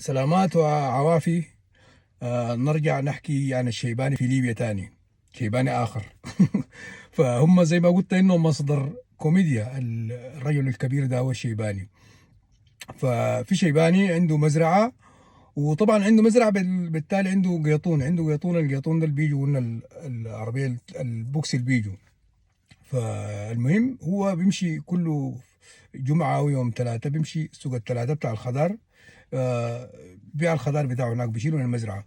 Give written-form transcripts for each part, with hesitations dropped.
سلامات وعوافي. نرجع نحكي عن الشيباني في ليبيا تاني. شيباني آخر. فهم زي ما قلت إنه مصدر كوميديا. الرجل الكبير ده هو الشيباني. ففي شيباني عنده مزرعة، وطبعا عنده مزرعة بالتالي عنده قيطون. القيطون ده اللي بيجوا قلنا العربية البوكس اللي بيجوا. فالمهم هو بيمشي كله جمعة أو يوم ثلاثة، بيمشي سوق الثلاثة بتاع الخضار. آه، بيع الخضار بتاعه هناك بيشيلوا من المزرعة.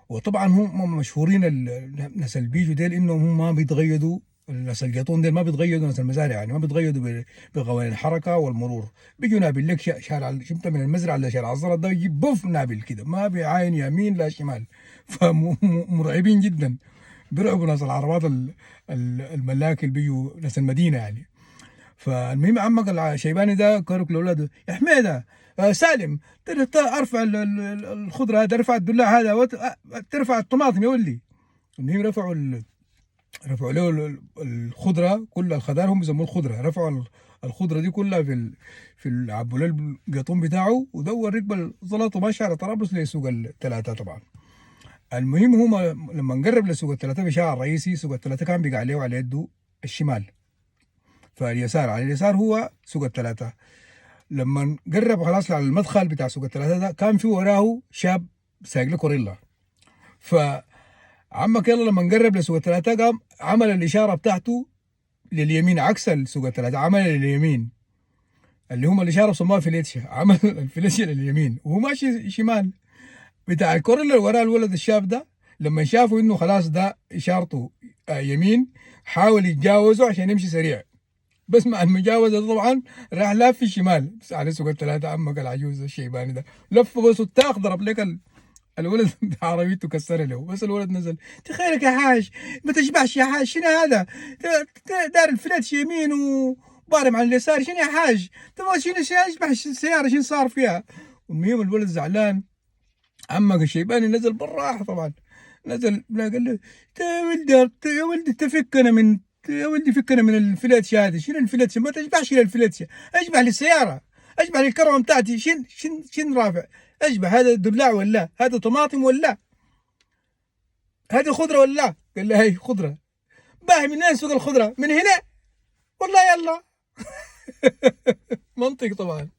وطبعا هم مشهورين الناس اللي بيجوا ديل انهم هم ما بيتغيدوا. الناس القيطون ديل ما بيتغيدوا، ناس المزارع يعني ما بيتغيدوا بقوانين الحركه والمرور. بيجوا نابل لك شارع، شفت من المزرعه لشارع الزلط ده يجيب بوف نابل كده، ما بيعاين يمين لا شمال. فمرعبين جدا، بيرعبوا ناس العربات الملاك اللي بيجوا ناس المدينه يعني. فالمهم عمك الشيباني ده كارك لاولاده: يا حميده، سالم، ارفع الخضره هذا، ارفع الدلاع هذا، ترفع الطماطم يا ولدي. المهم رفعوا له الخضره، كل الخضار هم بيسموه الخضره. رفعوا الخضره دي كلها عبوا له القطون بتاعه، ودور ركب الزلط وماشي على طرابلس لسوق الثلاثه طبعا. المهم هم لما قرب لسوق الثلاثه في شارع الرئيسي، سوق الثلاثه كان بيقع عليه وعلى يده الشمال، فاليسار على اليسار هو سوق الثلاثه. لما قرب خلاص على المدخل بتاع سوق الثلاثه ده، كان في وراه شاب سايق له كوريلا. فعمك يلا لما قرب لسوق الثلاثه، قام عمل الاشاره بتاعته لليمين عكس سوق الثلاثه، عمل لليمين اللي هم الاشاره بسموها فيليتشا. عمل الفيليتشا لليمين وهو ماشي شمال. بتاع الكوريلا اللي وراه الولد الشاب ده، لما شافوا انه خلاص ده اشارته يمين، حاول يتجاوزه عشان يمشي سريع. بس مع المجاوزة ده طبعا راح لف في الشمال، بس على سوق الثلاثة عمك العجوز الشيباني ده لف بس وتاخ ضرب لك الولد بتاع عربيته كسر له. بس الولد نزل: تخيلك يا حاج، ما تشبعش يا حاج، شنو هذا؟ دار الفلات يمين وبارم على اليسار، شنو يا حاج؟ تبغى شنو اشبح السيارة، شنو صار فيها؟ والمهم الولد زعلان. عمك الشيباني نزل بالراحة طبعا، نزل قال له: يا ولدي، يا ولدي تفكنا من، يا ولدي فكنا من الفلاتش هذه. شنو الفلاتش؟ ما تشبعش للفلاتش، اشبع للسيارة، اشبع للكرة بتاعتي. شن رافع؟ اشبع هذا دلاع ولا هذا طماطم ولا هذه خضرة ولا؟ قال له: هي خضرة. باهي من اين سوق الخضرة؟ من هنا والله. يلا. منطق طبعا.